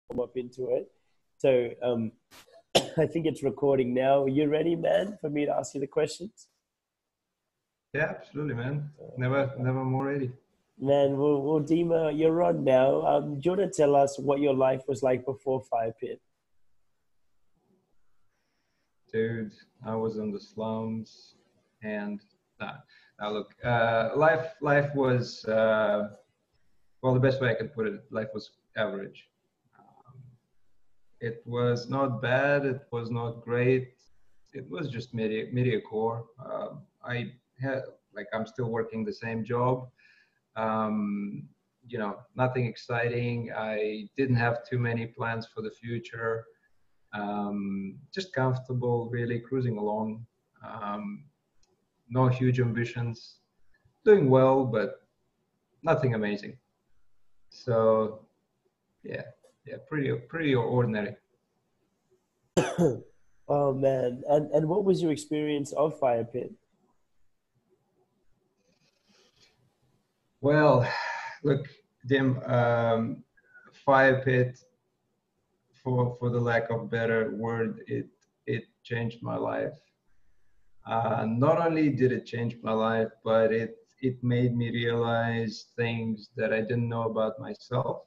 warm up into it. So I think it's recording now. Are you ready, man, for me to ask you the questions? Yeah, absolutely, man. Never more ready. Man, well, Dima, you're on now. Do you want to tell us what your life was like before Firepit? Dude, I was in the slums, and now look, life was well, the best way I can put it, life was average. Um, it was not bad. It was not great. It was just mediocre. I had I'm still working the same job. Um, Nothing exciting. I didn't have too many plans for the future. Just comfortable, really cruising along. Um, no huge ambitions. Doing well, but nothing amazing. So yeah, pretty ordinary. Oh man, and what was your experience of Firepit? Well, look, Dim, fire pit, for the lack of better word, it changed my life. Not only did it change my life, but it made me realize things that I didn't know about myself.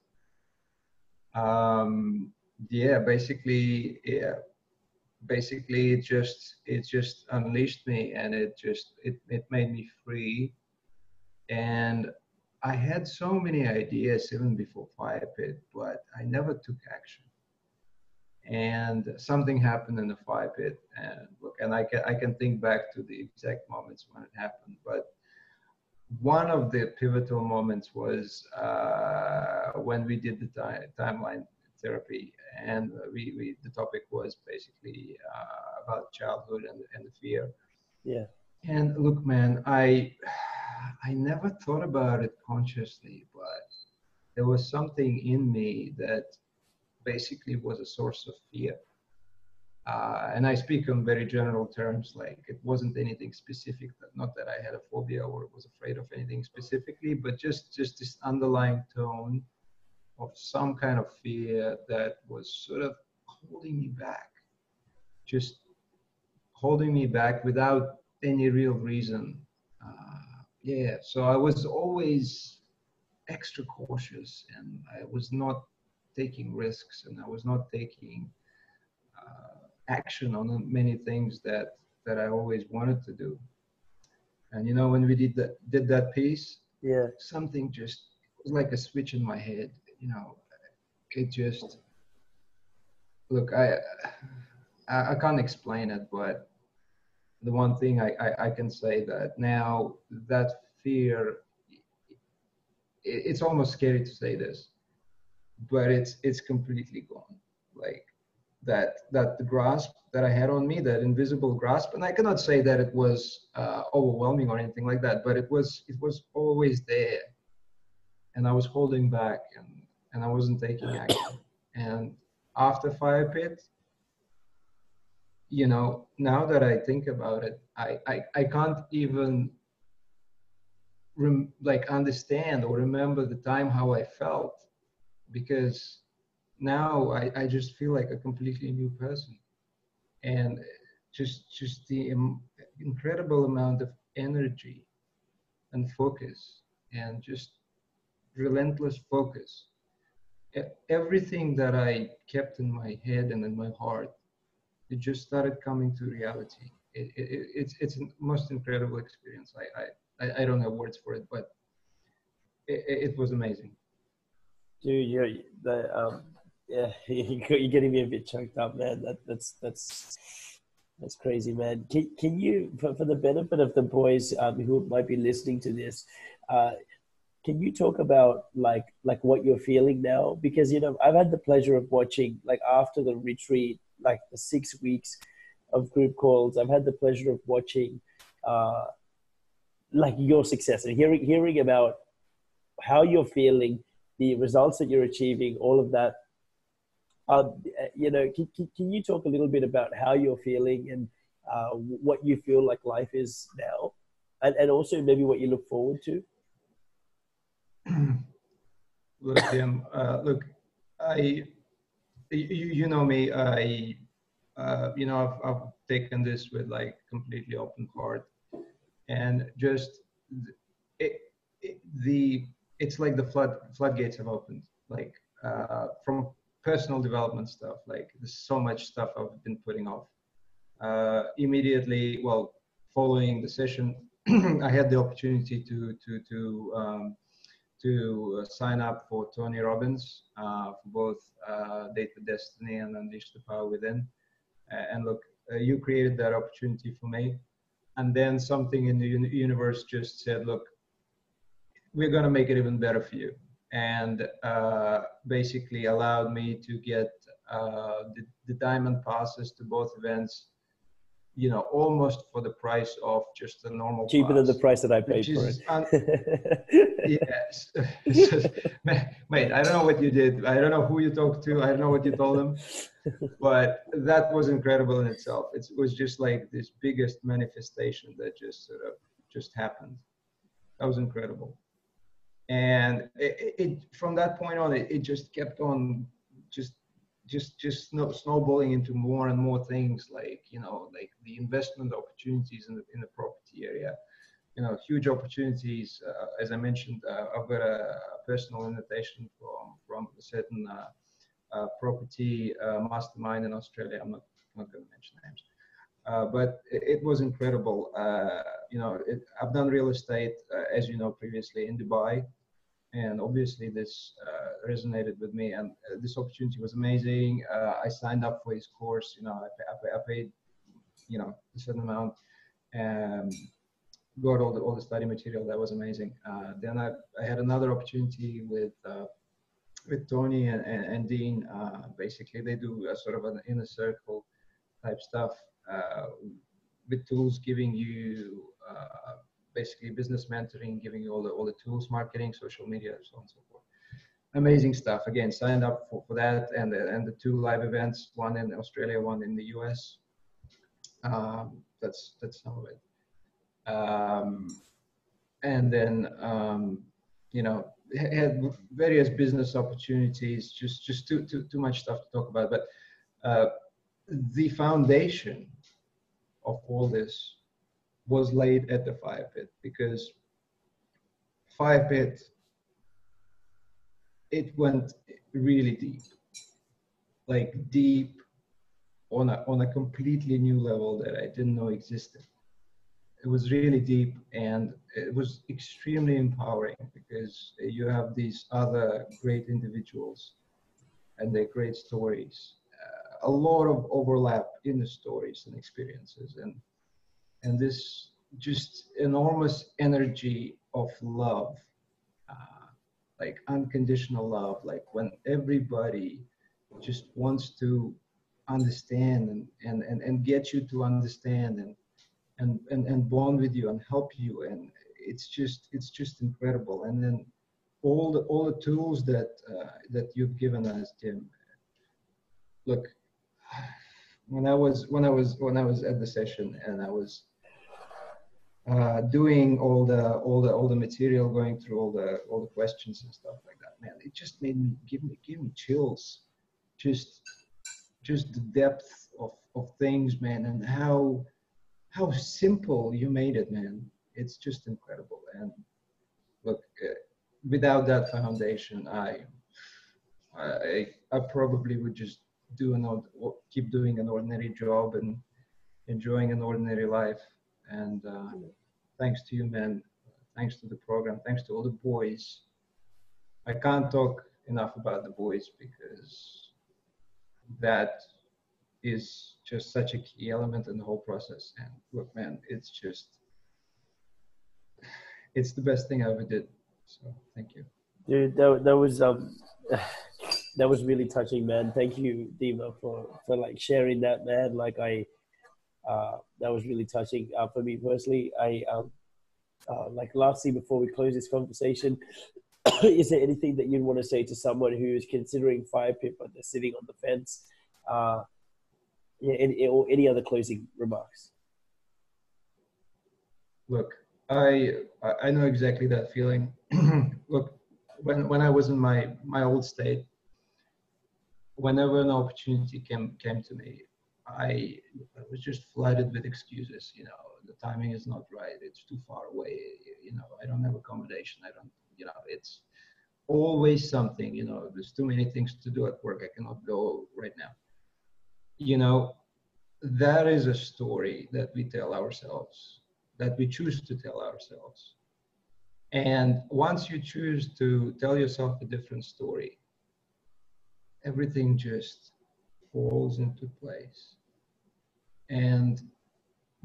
Yeah, basically it just unleashed me, and it made me free. And I had so many ideas even before Fire Pit, but I never took action. And something happened in the Fire Pit, and look, and I can think back to the exact moments when it happened, but one of the pivotal moments was when we did the timeline therapy, and we the topic was basically about childhood and the fear. Yeah. And look, man, I never thought about it consciously, but there was something in me that basically was a source of fear. And I speak on very general terms, like it wasn't anything specific, not that I had a phobia or was afraid of anything specifically, but just this underlying tone of some kind of fear that was sort of holding me back, just holding me back without any real reason. Yeah, so I was always extra cautious, and I was not taking risks, and I was not taking action on many things that I always wanted to do. And when we did that piece, Yeah. something just it was like a switch in my head. It just look. I can't explain it, but the one thing I can say that now that fear, it's almost scary to say this, but it's completely gone. Like that the grasp that I had on me, that invisible grasp, and I cannot say that it was overwhelming or anything like that, but it was always there, and I was holding back, and I wasn't taking action. And after Fire Pit, now that I think about it, I can't even understand or remember the time how I felt, because now I just feel like a completely new person. And just the incredible amount of energy and focus, and just relentless focus. Everything that I kept in my head and in my heart, it just started coming to reality. It's the most incredible experience. I don't have words for it, but it was amazing. Dude, yeah, you're getting me a bit choked up, man. That's crazy, man. Can you, for the benefit of the boys who might be listening to this, uh, can you talk about like what you're feeling now? Because I've had the pleasure of watching, like, after the retreat, like the 6 weeks of group calls. I've had the pleasure of watching uh, like your success and hearing about how you're feeling, the results that you're achieving, all of that. Can you talk a little bit about how you're feeling and what you feel like life is now, and also maybe what you look forward to? Look, Tim, look, I you know me, you know, I've taken this with like completely open heart, and just it, it's like the floodgates have opened, like from personal development stuff. Like there's so much stuff I've been putting off. Immediately, well, following the session, I had the opportunity to sign up for Tony Robbins for both Date with Destiny and Unleash the Power Within. And look, you created that opportunity for me. And then something in the universe just said, look, we're going to make it even better for you. And basically allowed me to get the diamond passes to both events, you know, almost for the price of just a normal cheaper pass, than the price that I paid for it. Yes. Mate, I don't know what you did. I don't know who you talked to. I don't know what you told them, but that was incredible in itself. It was just like this biggest manifestation that just sort of just happened. That was incredible. And it from that point on, it just kept on just snowballing into more and more things, like, you know, like the investment opportunities in the property area, you know, huge opportunities. As I mentioned, I've got a personal invitation from a certain property mastermind in Australia. I'm not going to mention names, but it was incredible. You know, I've done real estate, as you know, previously in Dubai. And obviously this resonated with me, and this opportunity was amazing. I signed up for his course. You know, I paid, you know, a certain amount, and got all the study material. That was amazing. Then I had another opportunity with Tony and Dean. Basically, they do a sort of an inner circle type stuff with tools, giving you basically business mentoring, giving you all the tools, marketing, social media, so on and so forth. Amazing stuff. Again, signed up for that, and the two live events, one in Australia, one in the US. That's some of it. And then you know, had various business opportunities. Just too much stuff to talk about. But the foundation of all this was laid at the Firepit, because Firepit, it went really deep, like deep on a completely new level that I didn't know existed. It was really deep, and it was extremely empowering, because you have these other great individuals and their great stories, a lot of overlap in the stories and experiences, and this just enormous energy of love, like unconditional love, like when everybody just wants to understand and get you to understand and bond with you and help you, and it's just incredible. And then all the tools that you've given us, Tim. Look, when I was at the session, and I was doing all the material, going through all the questions and stuff like that, man, it just made me give me chills, just the depth of things, man, and how simple you made it, man. It's just incredible. And look, without that foundation, I probably would just keep doing an ordinary job and enjoying an ordinary life. And thanks to you, man. Thanks to the program. Thanks to all the boys. I can't talk enough about the boys, because that is just such a key element in the whole process. And look, man, it's the best thing I ever did. So thank you. Dude, that was that was really touching, man. Thank you, Dima, for like sharing that, man. Like that was really touching for me personally. Like lastly, before we close this conversation, is there anything that you'd want to say to someone who is considering Firepit but they're sitting on the fence? Yeah, or any other closing remarks? Look, I know exactly that feeling. Look, when I was in my old state, whenever an opportunity came to me, I, I was just flooded with excuses. You know, the timing is not right. It's too far away. You know, I don't have accommodation. I don't. You know, it's always something. You know, there's too many things to do at work. I cannot go right now. You know, that is a story that we tell ourselves, that we choose to tell ourselves. And once you choose to tell yourself a different story, everything just falls into place. And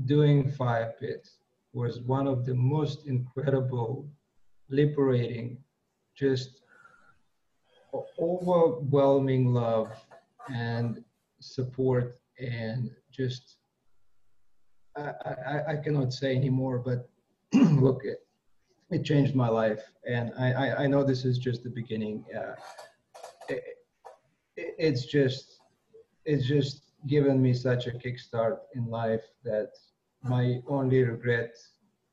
doing Firepit was one of the most incredible, liberating, just overwhelming love and support, and just I cannot say anymore, but look, it changed my life, and I know this is just the beginning. It, it's just given me such a kickstart in life that my only regret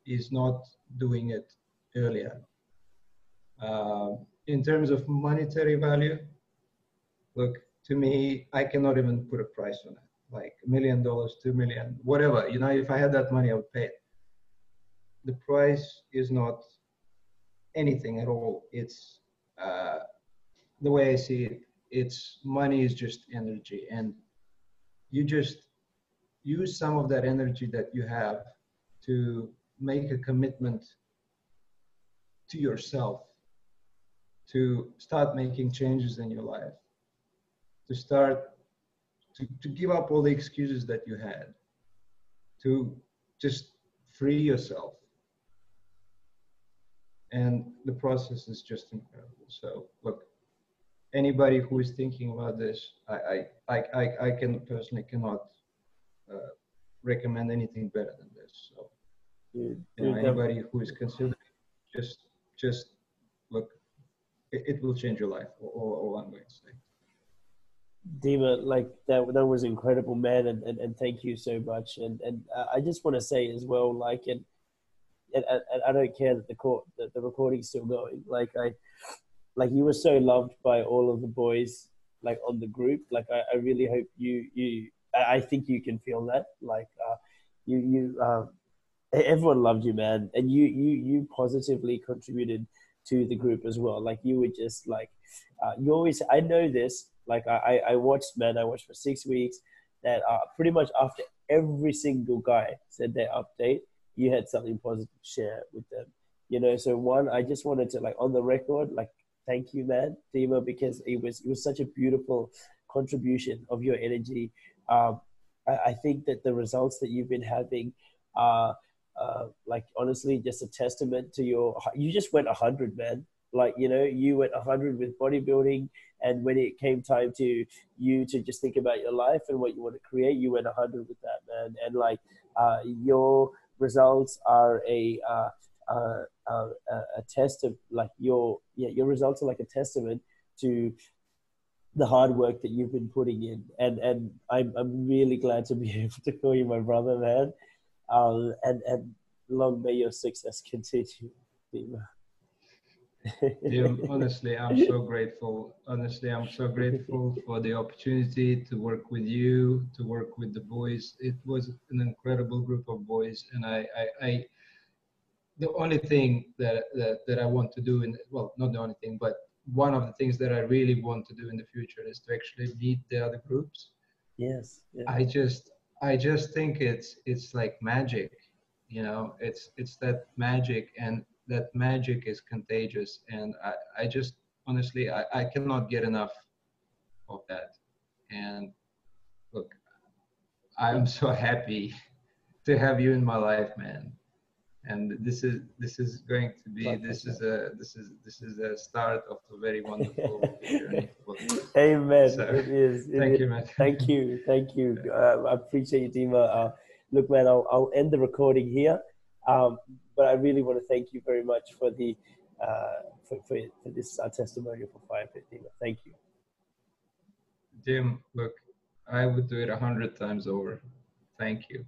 is not doing it earlier. In terms of monetary value, look, to me, I cannot even put a price on it. Like $1 million, 2 million, whatever. You know, if I had that money, I would pay it. The price is not anything at all. It's uh, the way I see it. It's money is just energy, and you just use some of that energy that you have to make a commitment to yourself, to start making changes in your life, to start to give up all the excuses that you had, to just free yourself. And the process is just incredible. So look, anybody who is thinking about this, I can personally cannot recommend anything better than this. So you know, anybody who is considering, just look, it will change your life. All I'm going to say. Dima, like that was incredible, man, and thank you so much. And I just want to say as well, like, and I don't care that the recording's still going. Like you were so loved by all of the boys, like on the group. Like I really hope I think you can feel that. Like you everyone loved you, man, and you positively contributed to the group as well. Like you were just like you always. I know this. Like I watched, man. I watched for 6 weeks. That pretty much after every single guy said their update, you had something positive to share with them. You know, so one, I just wanted to like on the record, like thank you, man, Dima, because it was such a beautiful contribution of your energy. I think that the results that you've been having are like honestly just a testament to you just went 100, man. Like, you know, you went 100 with bodybuilding, and when it came time to you to just think about your life and what you want to create, you went 100 with that, man. And like your results are a test of like your results are like a testament to the hard work that you've been putting in, and I'm really glad to be able to call you my brother, man. And long may your success continue, Dima. Jim, honestly, I'm so grateful. Honestly, I'm so grateful for the opportunity to work with you, to work with the boys. It was an incredible group of boys, and I the only thing that I want to do well, not the only thing, but one of the things that I really want to do in the future is to actually meet the other groups. Yes. Yeah. I just think it's like magic, you know, it's that magic, and that magic is contagious, and I just honestly I cannot get enough of that. And look, I'm so happy to have you in my life, man. And this is going to be this is a start of a very wonderful journey for me. Amen. So It is. thank you, man. Thank you. Thank you. I appreciate you, Dima. Look, man, I'll end the recording here. But I really want to thank you very much for the for this testimonial for Firepit, Dima. Thank you. Jim, look, I would do it 100 times over. Thank you.